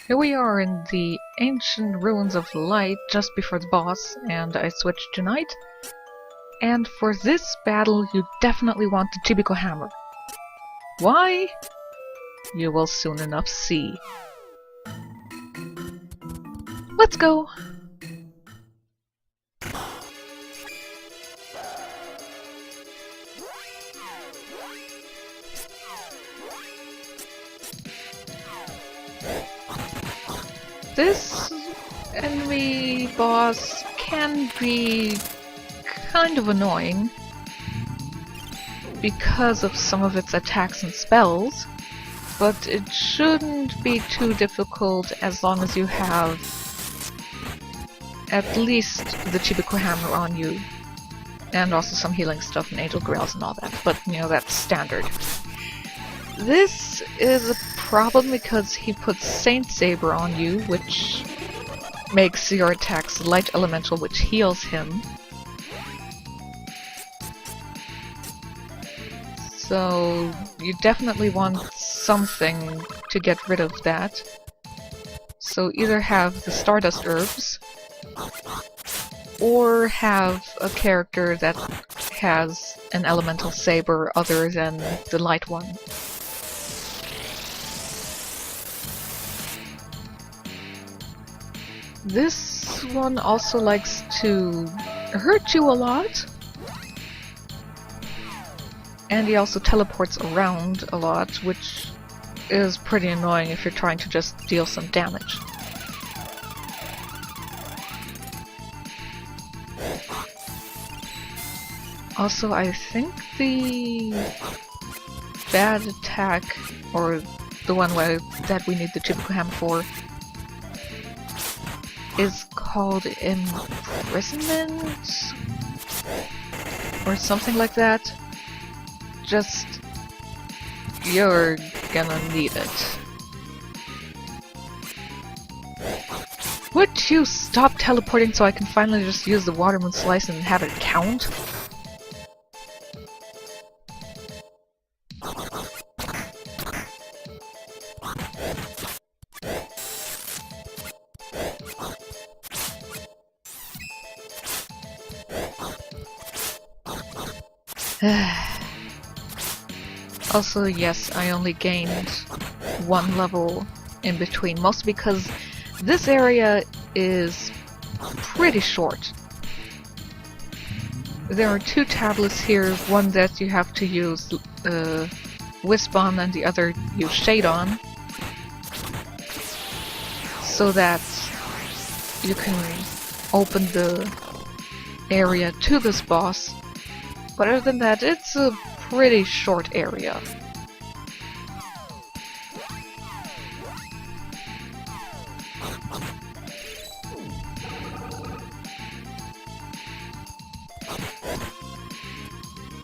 Here we are in the ancient ruins of light just before the boss, and I switched to night. And for this battle, you definitely want the Chibico hammer. Why? You will soon enough see. Let's go! This enemy boss can be kind of annoying because of some of its attacks and spells, but it shouldn't be too difficult as long as you have at least the Chibico hammer on you, and also some healing stuff and angel grails and all that, but you know, that's standard. This is a problem because he puts Saint Saber on you, which makes your attacks light elemental, which heals him. So you definitely want something to get rid of that. So either have the Stardust Herbs, or have a character that has an elemental saber other than the light one. This one also likes to hurt you a lot, and he also teleports around a lot, which is pretty annoying if you're trying to just deal some damage. Also, I think the bad attack, or the one that we need the Chibico hammer for, is called imprisonment or something like that. Just, you're gonna need it. Would you stop teleporting so I can finally just use the Watermoon Slice and have it count? Also, yes, I only gained one level in between, mostly because this area is pretty short. There are two tablets here, one that you have to use Wisp on and the other use Shade on, so that you can open the area to this boss. But other than that, it's a pretty short area.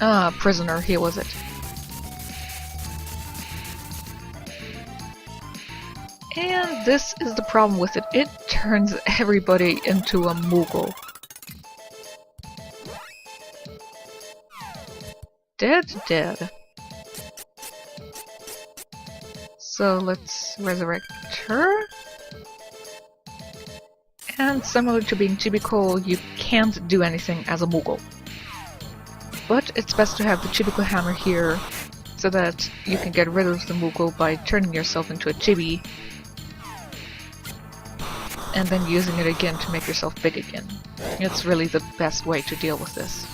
Ah, prisoner, here was it. And this is the problem with it. It turns everybody into a Moogle. Dead. So let's resurrect her. And similar to being Chibico, you can't do anything as a Moogle. But it's best to have the Chibico hammer here, so that you can get rid of the Moogle by turning yourself into a Chibi, and then using it again to make yourself big again. It's really the best way to deal with this.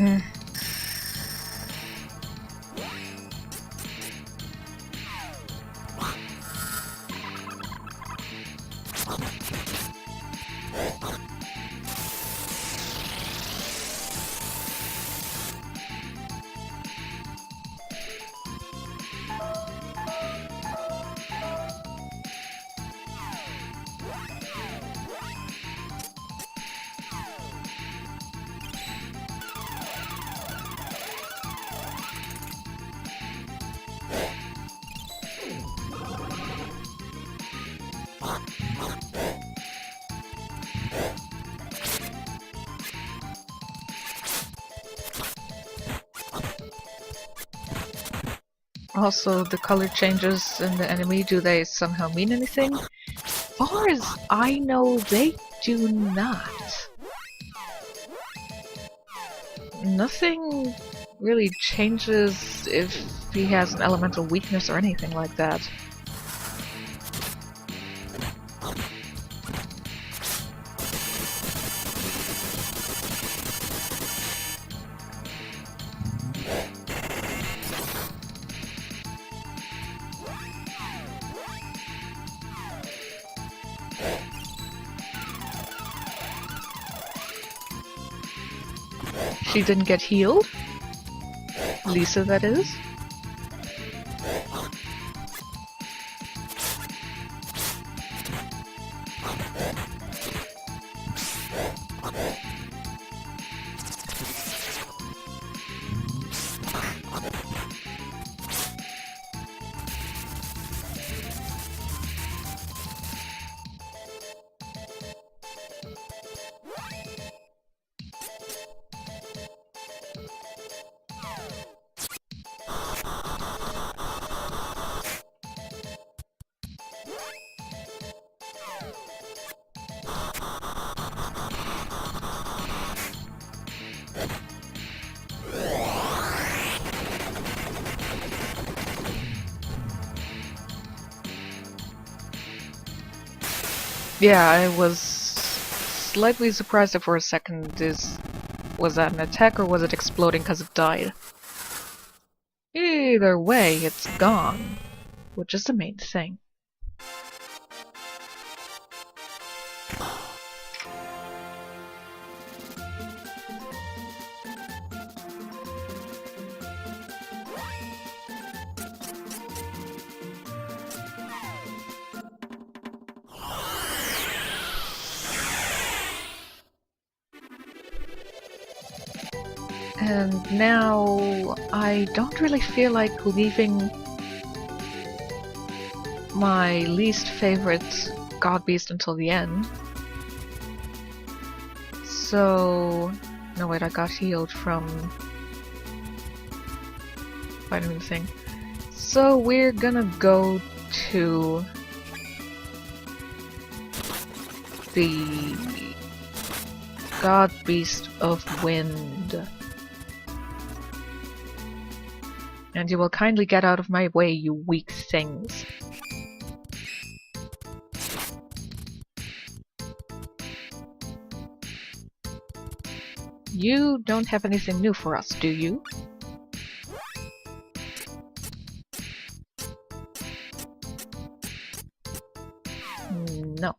Mm. Also, the color changes in the enemy, do they somehow mean anything? Far as I know, they do not. Nothing really changes if he has an elemental weakness or anything like that. She didn't get healed? Lisa, that is? Yeah, I was slightly surprised there for a second. Was that an attack or was it exploding because it died? Either way, it's gone, which is the main thing. And now I don't really feel like leaving my least favorite God Beast until the end. So... no wait, I got healed from fighting the thing. So we're gonna go to the God Beast of Wind. And you will kindly get out of my way, you weak things. You don't have anything new for us, do you? No.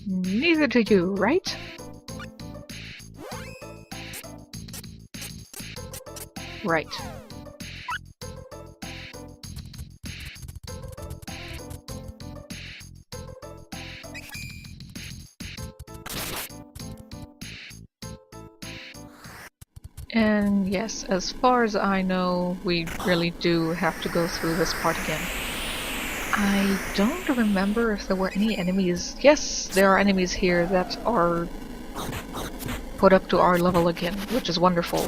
Neither do you, right? Right. And yes, as far as I know, we really do have to go through this part again. I don't remember if there were any enemies. Yes, there are enemies here that are put up to our level again, which is wonderful.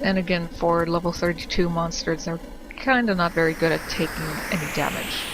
And again, for level 32 monsters, they're kinda not very good at taking any damage.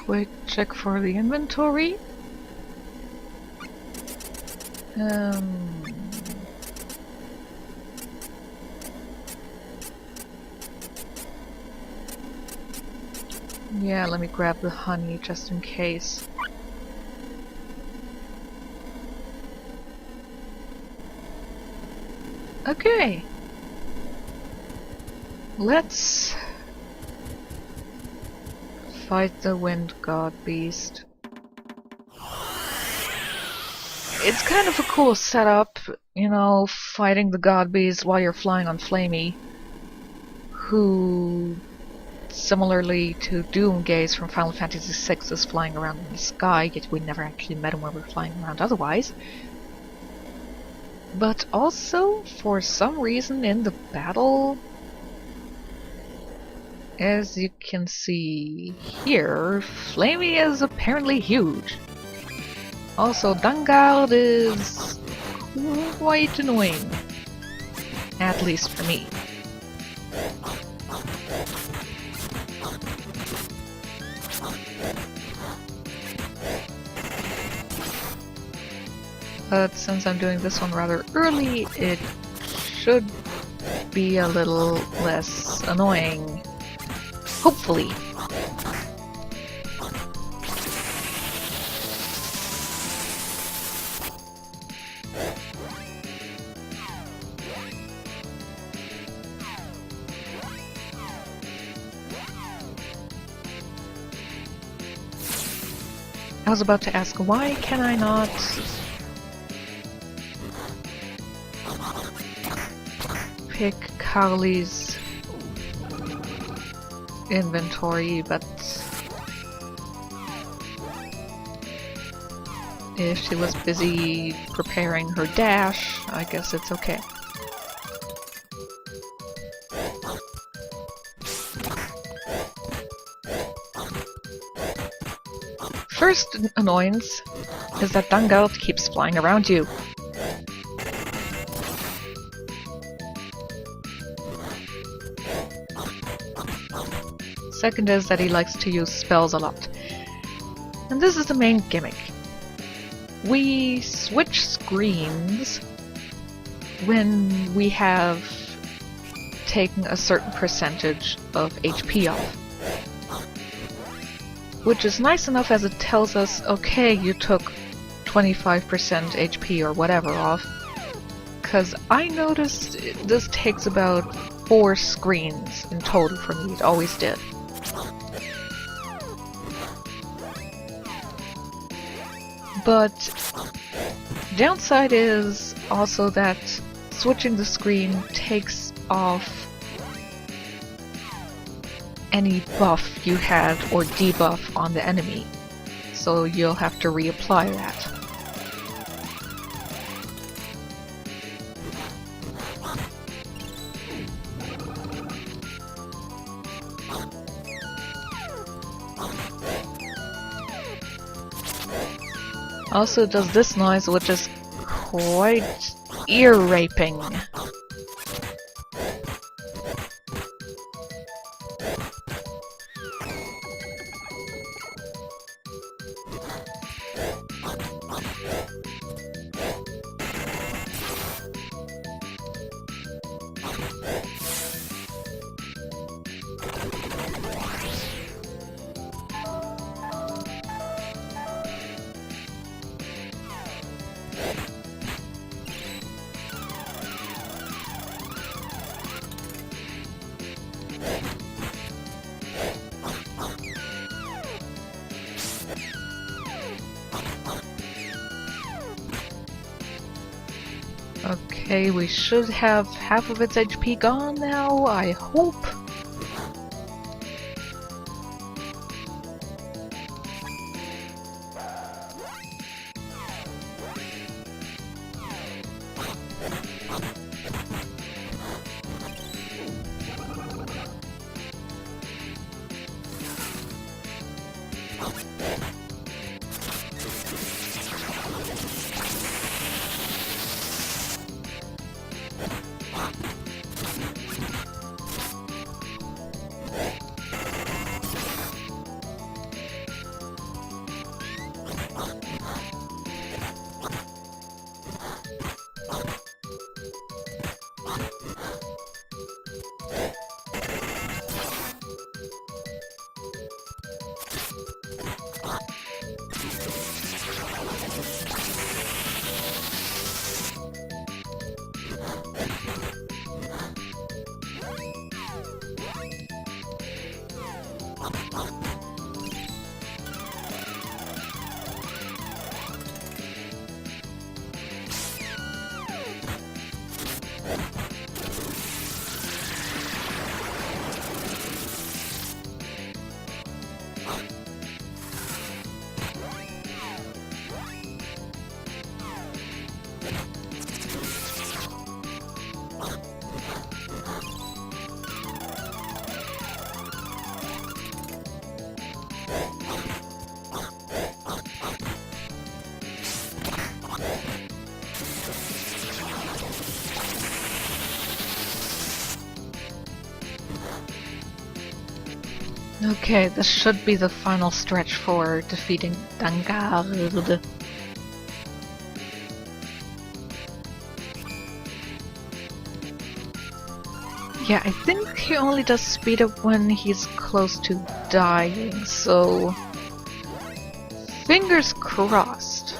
quick check for the inventory. Yeah, let me grab the honey just in case. Okay. Let's fight the wind god beast. It's kind of a cool setup, you know, fighting the god beast while you're flying on Flamey, who, similarly to Doomgaze from Final Fantasy VI, is flying around in the sky, yet we never actually met him when we were flying around otherwise. But also, for some reason in the battle, as you can see here, Flamey is apparently huge. Also, Dungard is quite annoying. At least for me. But since I'm doing this one rather early, it should be a little less annoying. Hopefully. I was about to ask, why can I not pick Carly's inventory, but if she was busy preparing her dash, I guess it's okay. First annoyance is that Dungard keeps flying around you. Second is that he likes to use spells a lot. And this is the main gimmick. We switch screens when we have taken a certain percentage of HP off. Which is nice enough as it tells us, okay, you took 25% HP or whatever off. Because I noticed this takes about 4 screens in total for me, it always did. But downside is also that switching the screen takes off any buff you had or debuff on the enemy, so you'll have to reapply that. Also it does this noise, which is quite ear-raping. Okay, we should have half of its HP gone now, I hope. Okay, this should be the final stretch for defeating Dangard. Yeah, I think he only does speed up when he's close to dying, so... fingers crossed.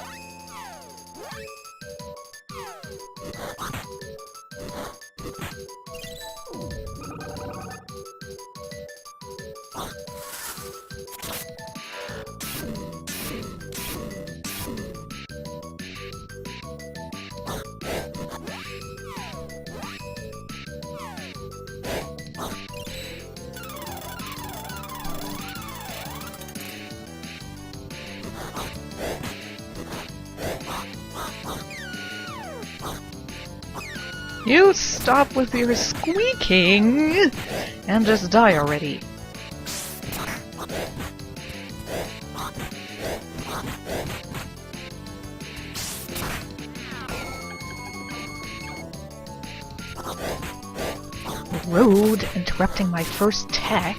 You stop with your squeaking and just die already. Rude, interrupting my first attack.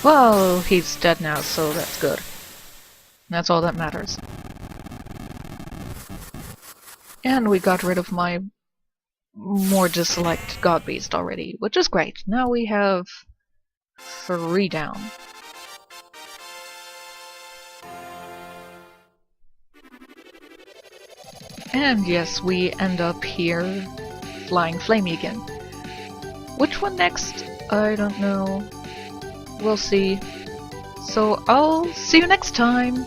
Well, he's dead now, so that's good. That's all that matters. And we got rid of my more disliked God Beast already, which is great. Now we have 3 down. And yes, we end up here flying Flamey again. Which one next? I don't know. We'll see. So I'll see you next time!